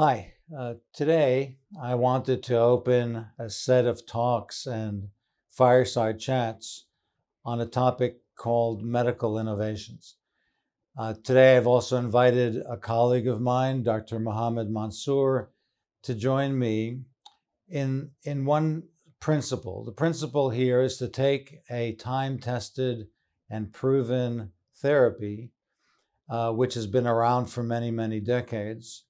Hi, today I wanted to open a set of talks and fireside chats on a topic called medical innovations. Today I've also invited a colleague of mine, Dr. Mohammed Mansour, to join me in one principle. The principle here is to take a time-tested and proven therapy, which has been around for many, many decades,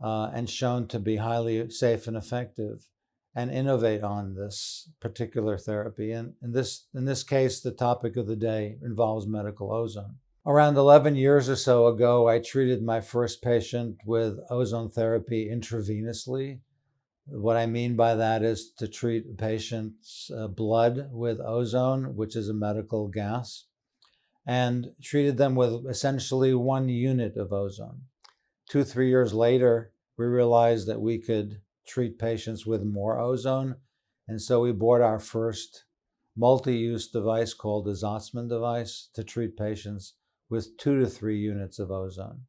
and shown to be highly safe and effective, and innovate on this particular therapy. And in this case, the topic of the day involves medical ozone. Around 11 years or so ago, I treated my first patient with ozone therapy intravenously. What I mean by that is to treat a patient's blood with ozone, which is a medical gas, and treated them with essentially 1 unit of ozone. 2-3 years later, we realized that we could treat patients with more ozone. And so we bought our first multi-use device called the Zotzman device to treat patients with 2 to 3 units of ozone.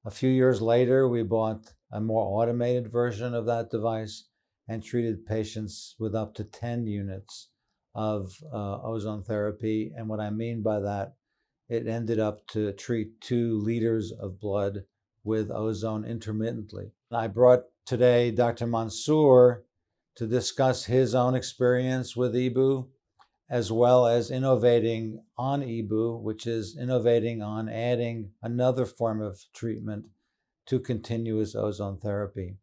A few years later, we bought a more automated version of that device and treated patients with up to 10 units of ozone therapy. And what I mean by that, it ended up to treat 2 liters of blood with ozone intermittently. I brought today Dr. Mansour to discuss his own experience with EBOO, as well as innovating on EBOO, which is innovating on adding another form of treatment to continuous ozone therapy.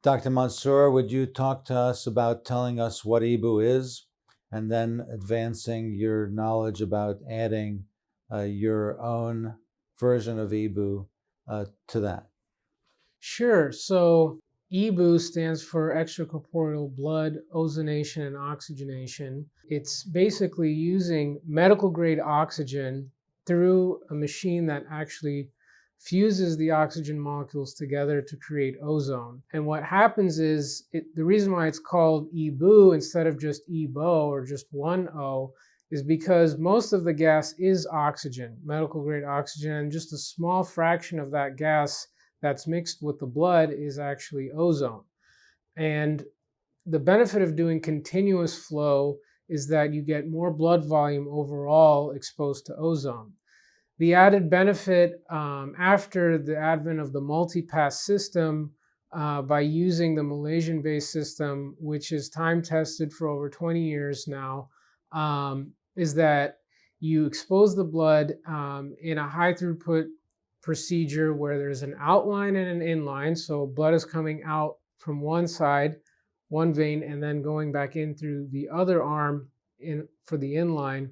Dr. Mansour, would you talk to us about telling us what EBOO is, and then advancing your knowledge about adding your own version of EBOO to that? Sure. So EBOO stands for extracorporeal blood ozonation and oxygenation. It's basically using medical grade oxygen through a machine that actually fuses the oxygen molecules together to create ozone. And what happens is, the reason why it's called EBOO instead of just EBOO or just one O is because most of the gas is oxygen, medical grade oxygen, and just a small fraction of that gas that's mixed with the blood is actually ozone. And the benefit of doing continuous flow is that you get more blood volume overall exposed to ozone. The added benefit after the advent of the multi-pass system by using the Malaysian-based system, which is time-tested for over 20 years now, is that you expose the blood in a high-throughput procedure where there's an outline and an inline. So blood is coming out from one side, one vein, and then going back in through the other arm for the inline.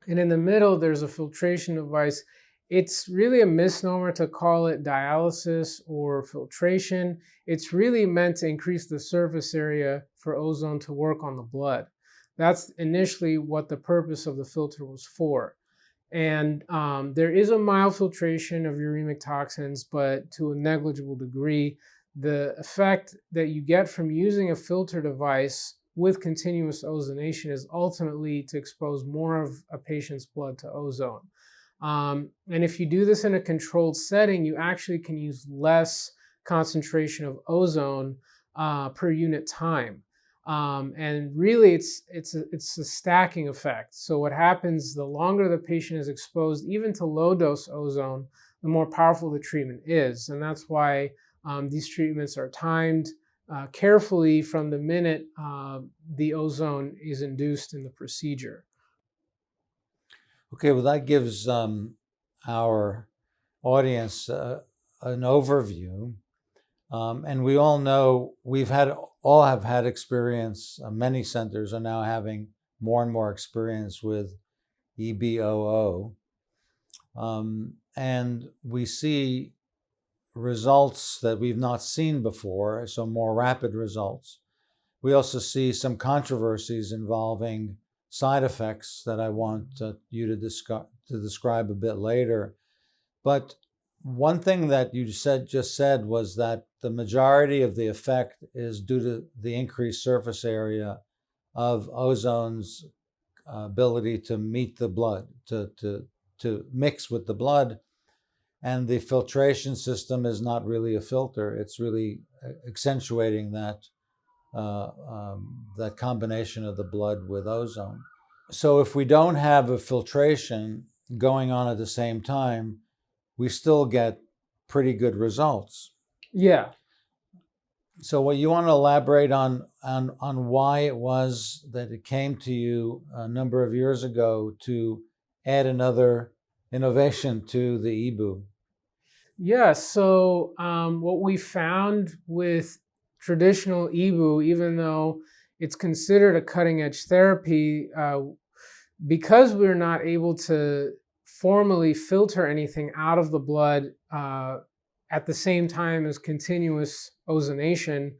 And in the middle, there's a filtration device. It's really a misnomer to call it dialysis or filtration. It's really meant to increase the surface area for ozone to work on the blood. That's initially what the purpose of the filter was for. And there is a mild filtration of uremic toxins, but to a negligible degree. The effect that you get from using a filter device with continuous ozonation is ultimately to expose more of a patient's blood to ozone. And if you do this in a controlled setting, you actually can use less concentration of ozone per unit time. And really, it's a stacking effect. So what happens, the longer the patient is exposed, even to low dose ozone, the more powerful the treatment is. And that's why these treatments are timed carefully from the minute the ozone is induced in the procedure. Okay, well, that gives our audience an overview. And we all know all have had experience. Many centers are now having more and more experience with EBOO. And we see results that we've not seen before, so more rapid results. We also see some controversies involving side effects that I want you to describe a bit later. But one thing that you just said was that the majority of the effect is due to the increased surface area of ozone's ability to meet the blood, to mix with the blood. and the filtration system is not really a filter. It's really accentuating that that combination of the blood with ozone. So if we don't have a filtration going on at the same time, we still get pretty good results. Yeah. So what you want to elaborate on why it was that it came to you a number of years ago to add another innovation to the EBOO? Yeah, so what we found with traditional EBOO, even though it's considered a cutting edge therapy, because we're not able to formally filter anything out of the blood at the same time as continuous ozonation,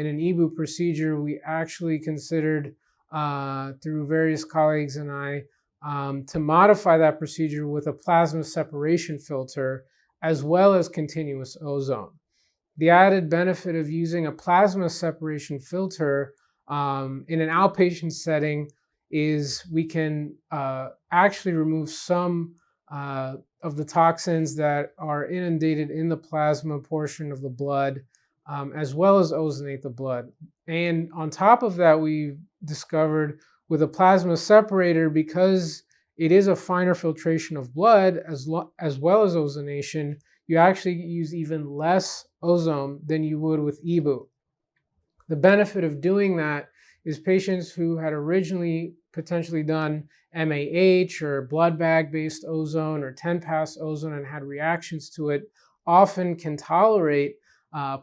in an EBOO procedure, we actually considered, through various colleagues and I, to modify that procedure with a plasma separation filter as well as continuous ozone. The added benefit of using a plasma separation filter in an outpatient setting is we can actually remove some of the toxins that are inundated in the plasma portion of the blood, as well as ozonate the blood. And on top of that, we discovered with a plasma separator, because it is a finer filtration of blood as well as ozonation, you actually use even less ozone than you would with EBOO. The benefit of doing that is patients who had originally potentially done MAH or blood bag based ozone or 10-pass ozone and had reactions to it often can tolerate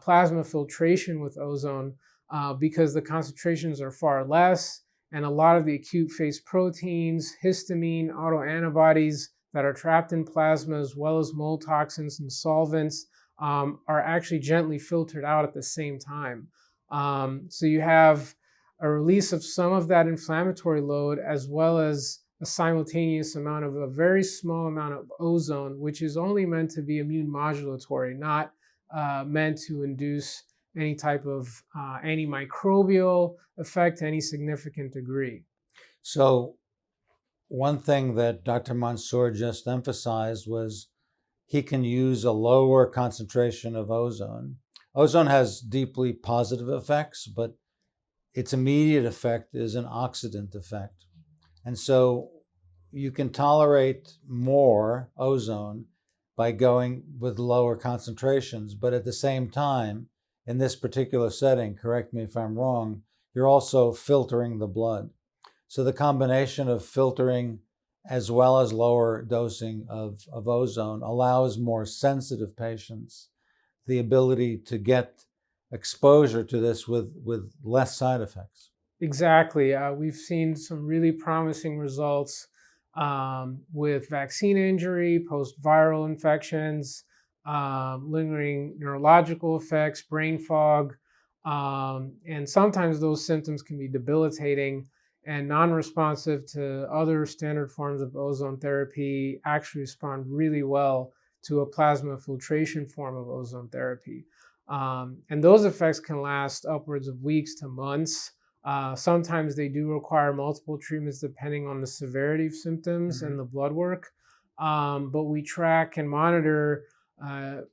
plasma filtration with ozone because the concentrations are far less, and a lot of the acute phase proteins, histamine, autoantibodies that are trapped in plasma, as well as mold toxins and solvents, are actually gently filtered out at the same time. So you have a release of some of that inflammatory load, as well as a simultaneous amount of a very small amount of ozone, which is only meant to be immune modulatory, not meant to induce any type of antimicrobial effect to any significant degree. So one thing that Dr. Mansour just emphasized was he can use a lower concentration of ozone. Ozone has deeply positive effects, but its immediate effect is an oxidant effect. And so you can tolerate more ozone by going with lower concentrations, but at the same time, in this particular setting, correct me if I'm wrong, you're also filtering the blood. So the combination of filtering as well as lower dosing of ozone allows more sensitive patients the ability to get exposure to this with less side effects. Exactly. We've seen some really promising results with vaccine injury, post-viral infections, lingering neurological effects, brain fog, and sometimes those symptoms can be debilitating and non-responsive to other standard forms of ozone therapy. Actually respond really well to a plasma filtration form of ozone therapy. And those effects can last upwards of weeks to months. Sometimes they do require multiple treatments depending on the severity of symptoms and the blood work. But we track and monitor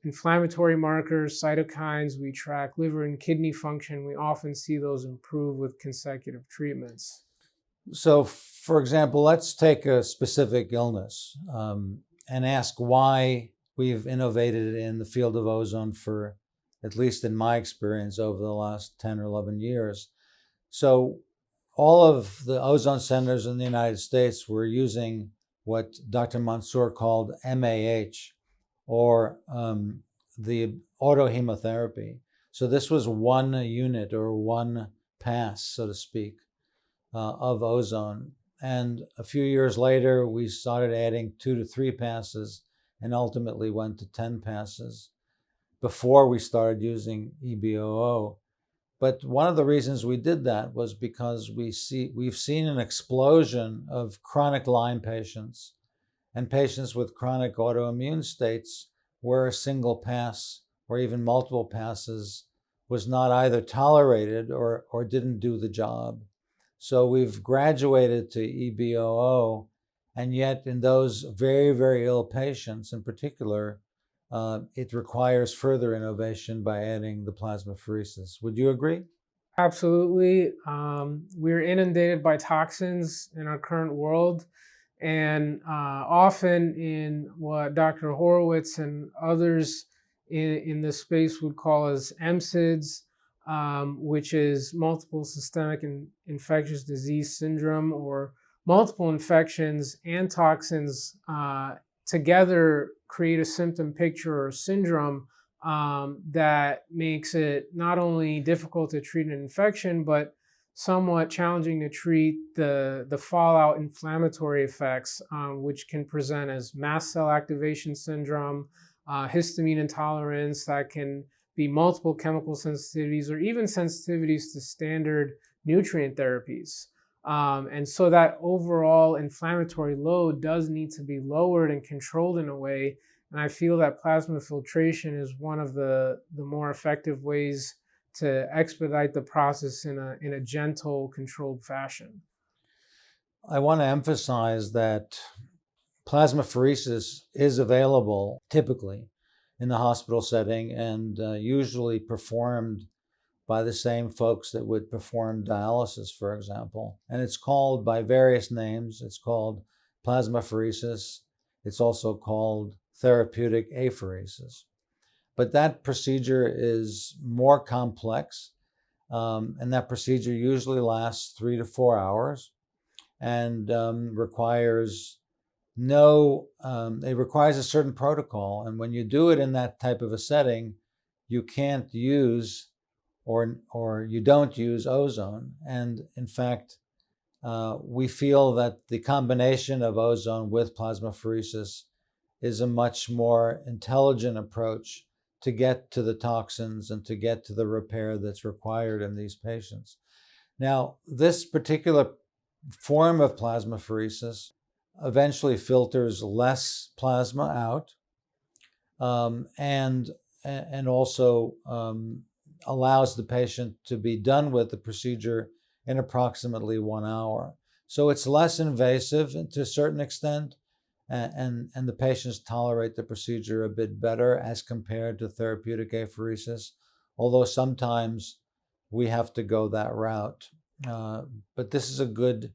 inflammatory markers, cytokines. We track liver and kidney function. We often see those improve with consecutive treatments. So, for example, let's take a specific illness and ask why we've innovated in the field of ozone for, at least in my experience, over the last 10 or 11 years. So all of the ozone centers in the United States were using what Dr. Mansour called MAH, or the autohemotherapy. So this was one unit or one pass, so to speak, of ozone. And a few years later, we started adding 2 to 3 passes and ultimately went to 10 passes before we started using EBOO. But one of the reasons we did that was because we've seen an explosion of chronic Lyme patients and patients with chronic autoimmune states where a single pass or even multiple passes was not either tolerated or didn't do the job. So we've graduated to EBOO, and yet in those very, very ill patients in particular, it requires further innovation by adding the plasmapheresis. Would you agree? Absolutely. We're inundated by toxins in our current world, and often in what Dr. Horowitz and others in this space would call as MSIDs, which is multiple systemic infectious disease syndrome, or multiple infections and toxins together create a symptom picture or syndrome that makes it not only difficult to treat an infection, but somewhat challenging to treat the fallout inflammatory effects, which can present as mast cell activation syndrome, histamine intolerance, that can be multiple chemical sensitivities, or even sensitivities to standard nutrient therapies. And so that overall inflammatory load does need to be lowered and controlled in a way. And I feel that plasma filtration is one of the more effective ways to expedite the process in a gentle, controlled fashion. I want to emphasize that plasmapheresis is available typically in the hospital setting and usually performed by the same folks that would perform dialysis, for example. And it's called by various names. It's called plasmapheresis. It's also called therapeutic apheresis. But that procedure is more complex, and that procedure usually lasts 3 to 4 hours and requires it requires a certain protocol. And when you do it in that type of a setting, you can't use or you don't use ozone. And in fact, we feel that the combination of ozone with plasmapheresis is a much more intelligent approach to get to the toxins and to get to the repair that's required in these patients. Now, this particular form of plasmapheresis eventually filters less plasma out, and also allows the patient to be done with the procedure in approximately 1 hour. So it's less invasive to a certain extent, and the patients tolerate the procedure a bit better as compared to therapeutic apheresis, although sometimes we have to go that route. But this is a good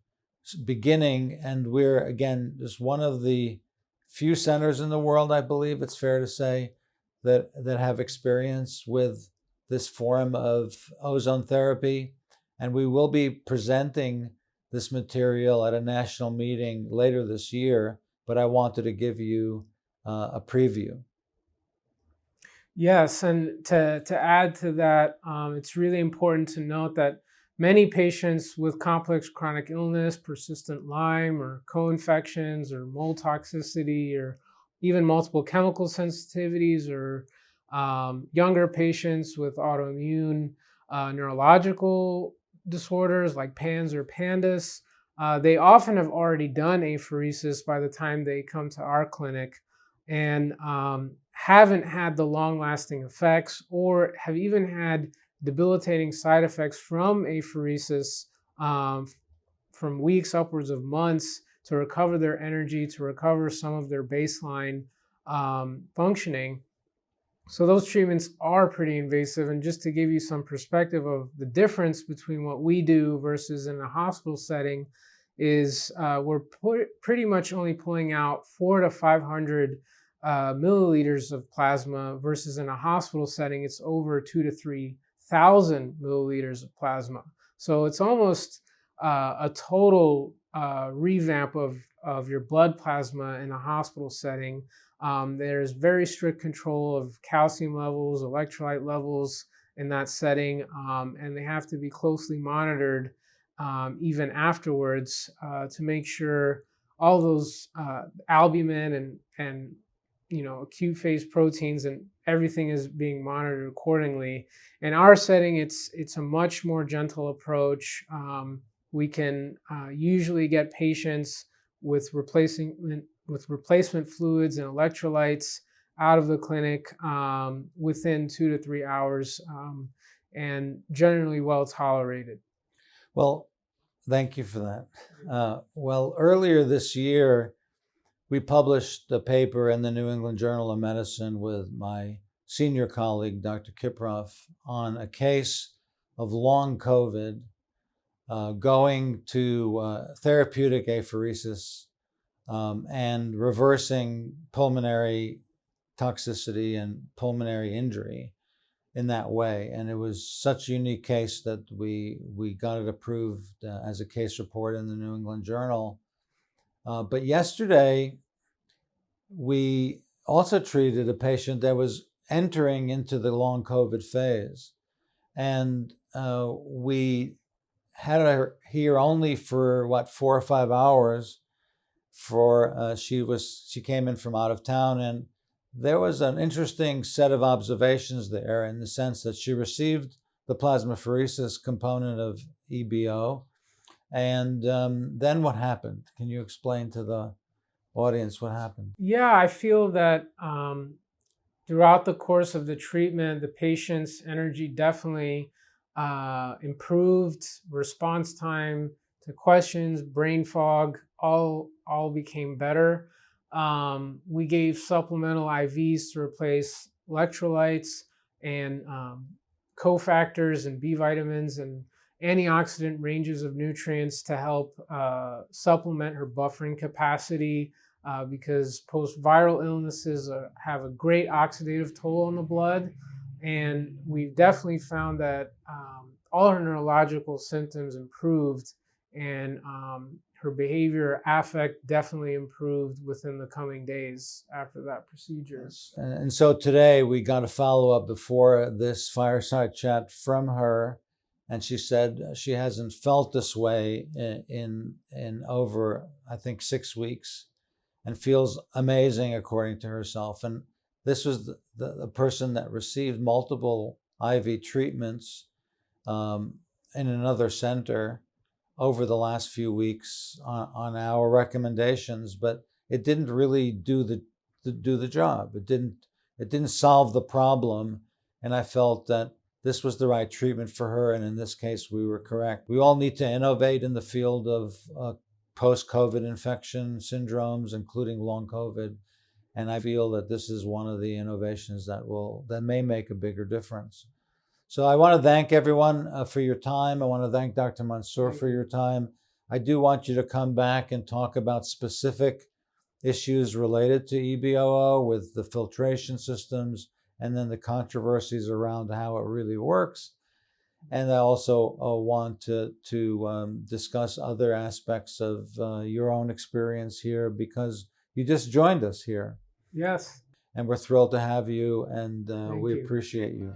beginning, and we're, again, just one of the few centers in the world, I believe it's fair to say, that have experience with this form of ozone therapy. And we will be presenting this material at a national meeting later this year, but I wanted to give you a preview. Yes, and to add to that, it's really important to note that many patients with complex chronic illness, persistent Lyme or co-infections or mold toxicity, or even multiple chemical sensitivities, or younger patients with autoimmune neurological disorders like PANS or PANDAS, they often have already done apheresis by the time they come to our clinic, and haven't had the long-lasting effects, or have even had debilitating side effects from apheresis, from weeks upwards of months, to recover their energy, to recover some of their baseline functioning. So those treatments are pretty invasive. And just to give you some perspective of the difference between what we do versus in a hospital setting, is we're pretty much only pulling out 400 to 500 milliliters of plasma, versus in a hospital setting, it's over 2,000 to 3,000 milliliters of plasma. So it's almost a total revamp of your blood plasma in a hospital setting. There's very strict control of calcium levels, electrolyte levels in that setting, and they have to be closely monitored even afterwards to make sure all those albumin and acute phase proteins and everything is being monitored accordingly. In our setting, it's a much more gentle approach. We can usually get patients with replacement fluids and electrolytes out of the clinic within 2 to 3 hours, and generally well tolerated. Well, thank you for that. Well, earlier this year, we published a paper in the New England Journal of Medicine with my senior colleague, Dr. Kiproff, on a case of long COVID going to therapeutic apheresis and reversing pulmonary toxicity and pulmonary injury in that way. And it was such a unique case that we got it approved as a case report in the New England Journal. But yesterday, we also treated a patient that was entering into the long COVID phase. And we had her here only for 4 or 5 hours. She came in from out of town, and there was an interesting set of observations there in the sense that she received the plasmapheresis component of EBOO. And then what happened? Can you explain to the audience what happened? Yeah, I feel that throughout the course of the treatment, the patient's energy definitely improved, response time to questions, brain fog, all became better. We gave supplemental IVs to replace electrolytes and cofactors and B vitamins and antioxidant ranges of nutrients to help supplement her buffering capacity because post-viral illnesses have a great oxidative toll on the blood. And we've definitely found that all her neurological symptoms improved, and her behavior, affect definitely improved within the coming days after that procedure. And so today we got a follow-up before this fireside chat from her, and she said she hasn't felt this way in over, I think, 6 weeks, and feels amazing according to herself. And this was the person that received multiple IV treatments in another center over the last few weeks on our recommendations, but it didn't really do the job. It didn't solve the problem, and I felt that this was the right treatment for her, and in this case, we were correct. We all need to innovate in the field of post-COVID infection syndromes, including long COVID, and I feel that this is one of the innovations that may make a bigger difference. So I want to thank everyone for your time. I want to thank Dr. Mansour for your time. I do want you to come back and talk about specific issues related to EBOO with the filtration systems and then the controversies around how it really works. And I also want to discuss other aspects of your own experience here because you just joined us here. Yes. And we're thrilled to have you, and we you. appreciate you.